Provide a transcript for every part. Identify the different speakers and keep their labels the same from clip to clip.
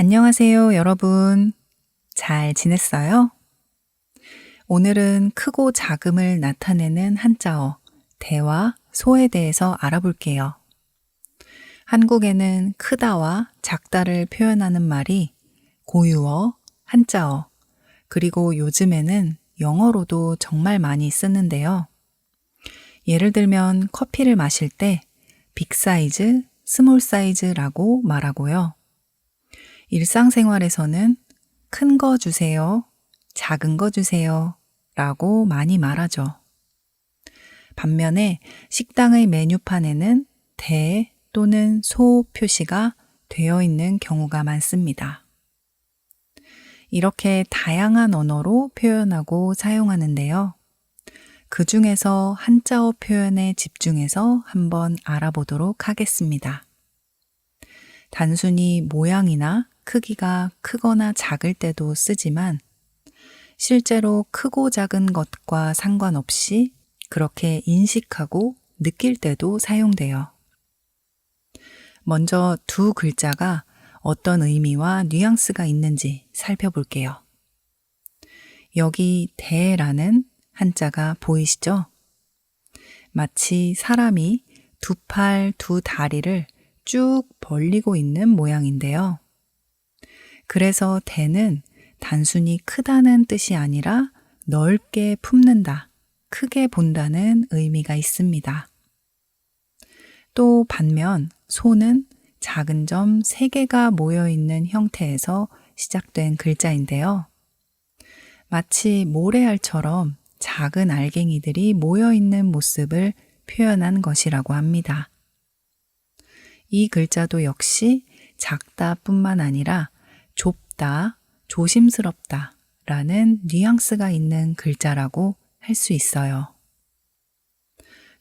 Speaker 1: 안녕하세요, 여러분. 잘 지냈어요? 오늘은 크고 작음을 나타내는 한자어, 대와 소에 대해서 알아볼게요. 한국에는 크다와 작다를 표현하는 말이 고유어, 한자어, 그리고 요즘에는 영어로도 정말 많이 쓰는데요. 예를 들면 커피를 마실 때 빅 사이즈, 스몰 사이즈라고 말하고요. 일상생활에서는 큰 거 주세요, 작은 거 주세요 라고 많이 말하죠. 반면에 식당의 메뉴판에는 대 또는 소 표시가 되어 있는 경우가 많습니다. 이렇게 다양한 언어로 표현하고 사용하는데요. 그 중에서 한자어 표현에 집중해서 한번 알아보도록 하겠습니다. 단순히 모양이나 크기가 크거나 작을 때도 쓰지만 실제로 크고 작은 것과 상관없이 그렇게 인식하고 느낄 때도 사용돼요. 먼저 두 글자가 어떤 의미와 뉘앙스가 있는지 살펴볼게요. 여기 대라는 한자가 보이시죠? 마치 사람이 두 팔, 두 다리를 쭉 벌리고 있는 모양인데요. 그래서 대는 단순히 크다는 뜻이 아니라 넓게 품는다, 크게 본다는 의미가 있습니다. 또 반면 소는 작은 점 3개가 모여있는 형태에서 시작된 글자인데요. 마치 모래알처럼 작은 알갱이들이 모여있는 모습을 표현한 것이라고 합니다. 이 글자도 역시 작다뿐만 아니라 좁다, 조심스럽다 라는 뉘앙스가 있는 글자라고 할 수 있어요.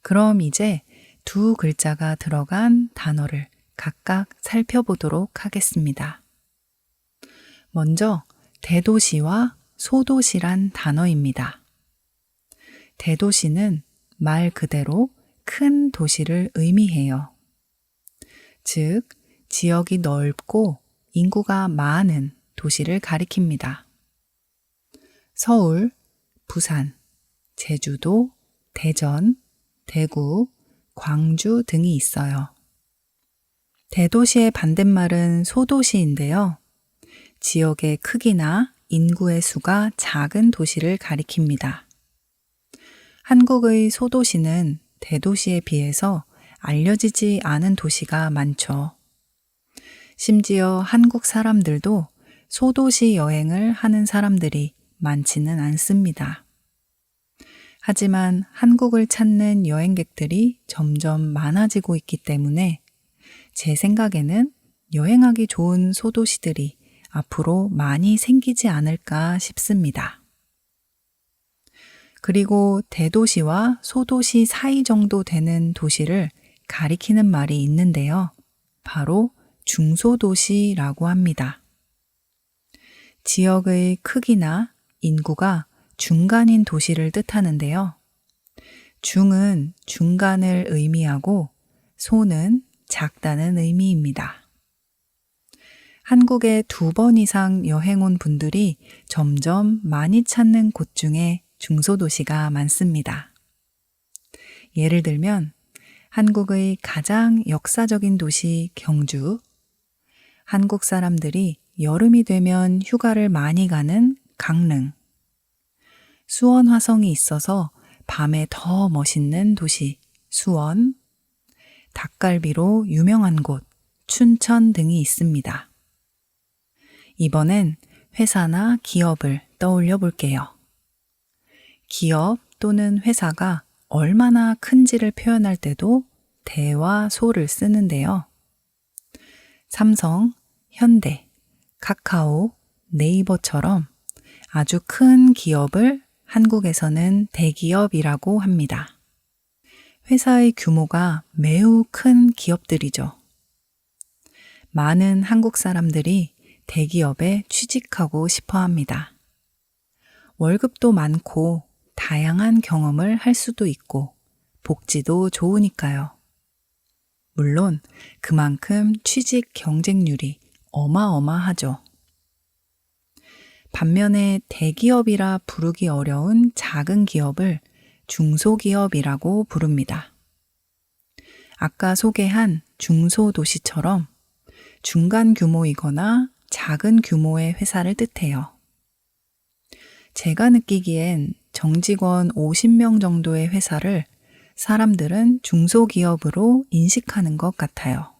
Speaker 1: 그럼 이제 두 글자가 들어간 단어를 각각 살펴보도록 하겠습니다. 먼저 대도시와 소도시란 단어입니다. 대도시는 말 그대로 큰 도시를 의미해요. 즉, 지역이 넓고 인구가 많은 도시를 가리킵니다. 서울, 부산, 제주도, 대전, 대구, 광주 등이 있어요. 대도시의 반대말은 소도시인데요. 지역의 크기나 인구의 수가 작은 도시를 가리킵니다. 한국의 소도시는 대도시에 비해서 알려지지 않은 도시가 많죠. 심지어 한국 사람들도 소도시 여행을 하는 사람들이 많지는 않습니다. 하지만 한국을 찾는 여행객들이 점점 많아지고 있기 때문에 제 생각에는 여행하기 좋은 소도시들이 앞으로 많이 생기지 않을까 싶습니다. 그리고 대도시와 소도시 사이 정도 되는 도시를 가리키는 말이 있는데요. 바로 중소도시라고 합니다. 지역의 크기나 인구가 중간인 도시를 뜻하는데요. 중은 중간을 의미하고 소는 작다는 의미입니다. 한국에 2번 이상 여행 온 분들이 점점 많이 찾는 곳 중에 중소도시가 많습니다. 예를 들면 한국의 가장 역사적인 도시 경주, 한국 사람들이 여름이 되면 휴가를 많이 가는 강릉, 수원 화성이 있어서 밤에 더 멋있는 도시 수원, 닭갈비로 유명한 곳 춘천 등이 있습니다. 이번엔 회사나 기업을 떠올려 볼게요. 기업 또는 회사가 얼마나 큰지를 표현할 때도 대와 소를 쓰는데요. 삼성, 현대, 카카오, 네이버처럼 아주 큰 기업을 한국에서는 대기업이라고 합니다. 회사의 규모가 매우 큰 기업들이죠. 많은 한국 사람들이 대기업에 취직하고 싶어 합니다. 월급도 많고 다양한 경험을 할 수도 있고 복지도 좋으니까요. 물론 그만큼 취직 경쟁률이 어마어마하죠. 반면에 대기업이라 부르기 어려운 작은 기업을 중소기업이라고 부릅니다. 아까 소개한 중소도시처럼 중간 규모이거나 작은 규모의 회사를 뜻해요. 제가 느끼기엔 정직원 50명 정도의 회사를 사람들은 중소기업으로 인식하는 것 같아요.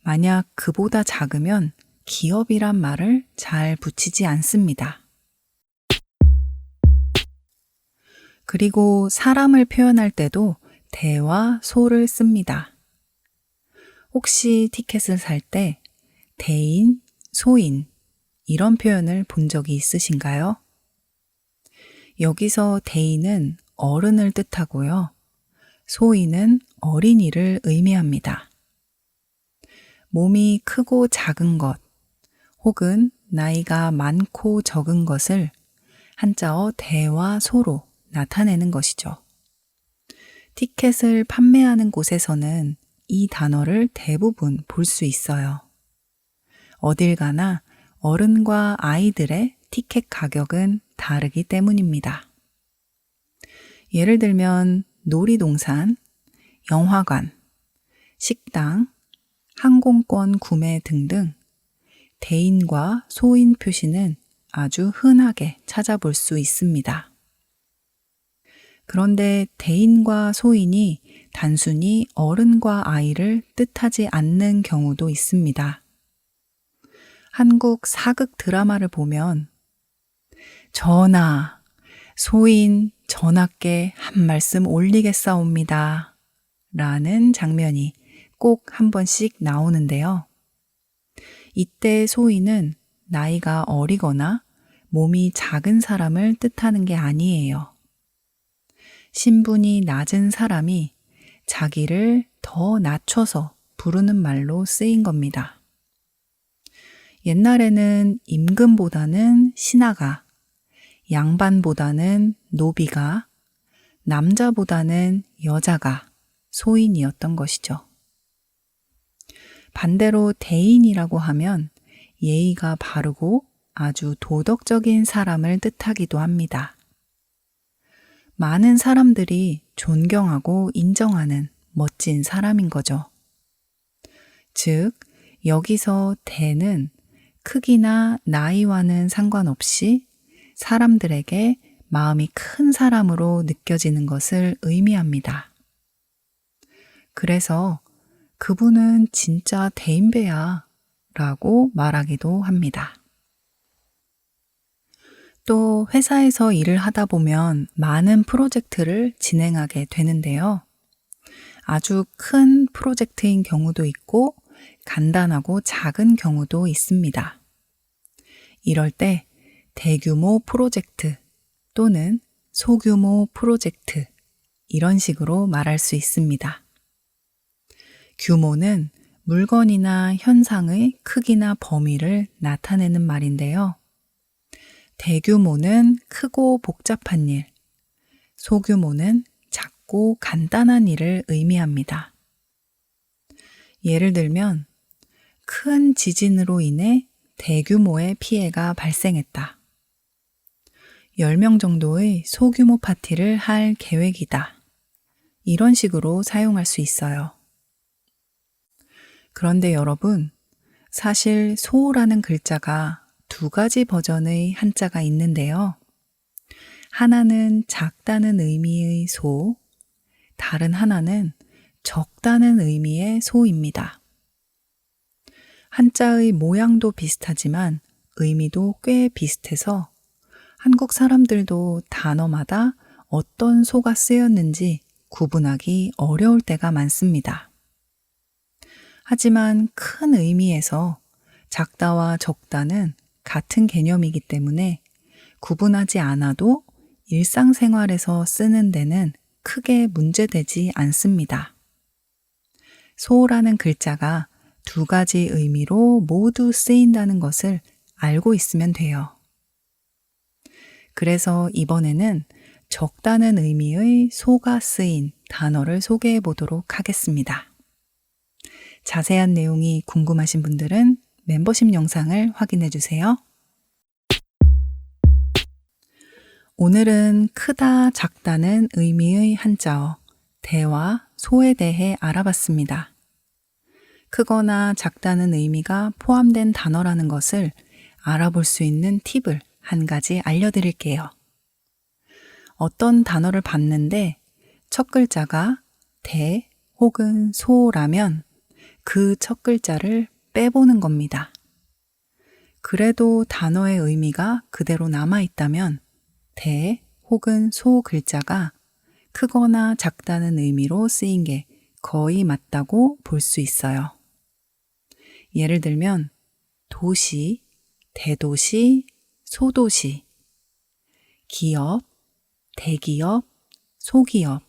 Speaker 1: 만약 그보다 작으면 기업이란 말을 잘 붙이지 않습니다. 그리고 사람을 표현할 때도 대와 소를 씁니다. 혹시 티켓을 살 때 대인, 소인 이런 표현을 본 적이 있으신가요? 여기서 대인은 어른을 뜻하고요. 소인은 어린이를 의미합니다. 몸이 크고 작은 것, 혹은 나이가 많고 적은 것을 한자어 대와 소로 나타내는 것이죠. 티켓을 판매하는 곳에서는 이 단어를 대부분 볼 수 있어요. 어딜 가나 어른과 아이들의 티켓 가격은 다르기 때문입니다. 예를 들면 놀이동산, 영화관, 식당, 항공권 구매 등등 대인과 소인 표시는 아주 흔하게 찾아볼 수 있습니다. 그런데 대인과 소인이 단순히 어른과 아이를 뜻하지 않는 경우도 있습니다. 한국 사극 드라마를 보면 전하, 소인 전하께 한 말씀 올리겠사옵니다 라는 장면이 꼭 한 번씩 나오는데요. 이때 소인은 나이가 어리거나 몸이 작은 사람을 뜻하는 게 아니에요. 신분이 낮은 사람이 자기를 더 낮춰서 부르는 말로 쓰인 겁니다. 옛날에는 임금보다는 신하가, 양반보다는 노비가, 남자보다는 여자가 소인이었던 것이죠. 반대로 대인이라고 하면 예의가 바르고 아주 도덕적인 사람을 뜻하기도 합니다. 많은 사람들이 존경하고 인정하는 멋진 사람인 거죠. 즉, 여기서 대는 크기나 나이와는 상관없이 사람들에게 마음이 큰 사람으로 느껴지는 것을 의미합니다. 그래서 그분은 진짜 대인배야 라고 말하기도 합니다. 또 회사에서 일을 하다 보면 많은 프로젝트를 진행하게 되는데요. 아주 큰 프로젝트인 경우도 있고 간단하고 작은 경우도 있습니다. 이럴 때 대규모 프로젝트 또는 소규모 프로젝트 이런 식으로 말할 수 있습니다. 규모는 물건이나 현상의 크기나 범위를 나타내는 말인데요. 대규모는 크고 복잡한 일, 소규모는 작고 간단한 일을 의미합니다. 예를 들면 큰 지진으로 인해 대규모의 피해가 발생했다. 10명 정도의 소규모 파티를 할 계획이다. 이런 식으로 사용할 수 있어요. 그런데 여러분, 사실 소라는 글자가 두 가지 버전의 한자가 있는데요. 하나는 작다는 의미의 소, 다른 하나는 적다는 의미의 소입니다. 한자의 모양도 비슷하지만 의미도 꽤 비슷해서 한국 사람들도 단어마다 어떤 소가 쓰였는지 구분하기 어려울 때가 많습니다. 하지만 큰 의미에서 작다와 적다는 같은 개념이기 때문에 구분하지 않아도 일상생활에서 쓰는 데는 크게 문제되지 않습니다. 소라는 글자가 두 가지 의미로 모두 쓰인다는 것을 알고 있으면 돼요. 그래서 이번에는 적다는 의미의 소가 쓰인 단어를 소개해 보도록 하겠습니다. 자세한 내용이 궁금하신 분들은 멤버십 영상을 확인해 주세요. 오늘은 크다, 작다는 의미의 한자어 대와 소에 대해 알아봤습니다. 크거나 작다는 의미가 포함된 단어라는 것을 알아볼 수 있는 팁을 한 가지 알려드릴게요. 어떤 단어를 봤는데 첫 글자가 대 혹은 소라면 그 첫 글자를 빼보는 겁니다. 그래도 단어의 의미가 그대로 남아있다면 대 혹은 소 글자가 크거나 작다는 의미로 쓰인 게 거의 맞다고 볼 수 있어요. 예를 들면 도시, 대도시, 소도시, 기업, 대기업, 소기업,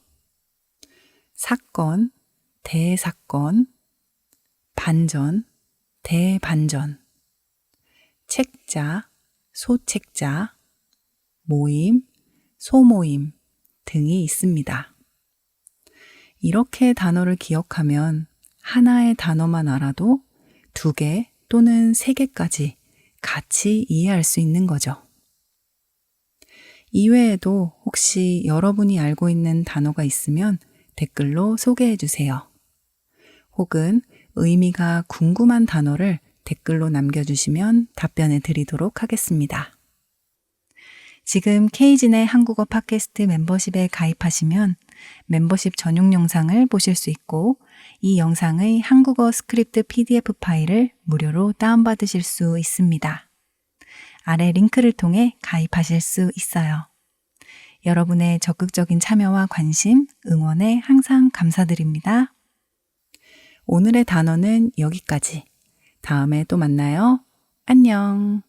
Speaker 1: 사건, 대사건, 반전, 대반전, 책자, 소책자, 모임, 소모임 등이 있습니다. 이렇게 단어를 기억하면 하나의 단어만 알아도 2개 또는 3개까지 같이 이해할 수 있는 거죠. 이외에도 혹시 여러분이 알고 있는 단어가 있으면 댓글로 소개해 주세요. 혹은 의미가 궁금한 단어를 댓글로 남겨주시면 답변해 드리도록 하겠습니다. 지금 K진의 한국어 팟캐스트 멤버십에 가입하시면 멤버십 전용 영상을 보실 수 있고 이 영상의 한국어 스크립트 PDF 파일을 무료로 다운받으실 수 있습니다. 아래 링크를 통해 가입하실 수 있어요. 여러분의 적극적인 참여와 관심, 응원에 항상 감사드립니다. 오늘의 단어는 여기까지. 다음에 또 만나요. 안녕.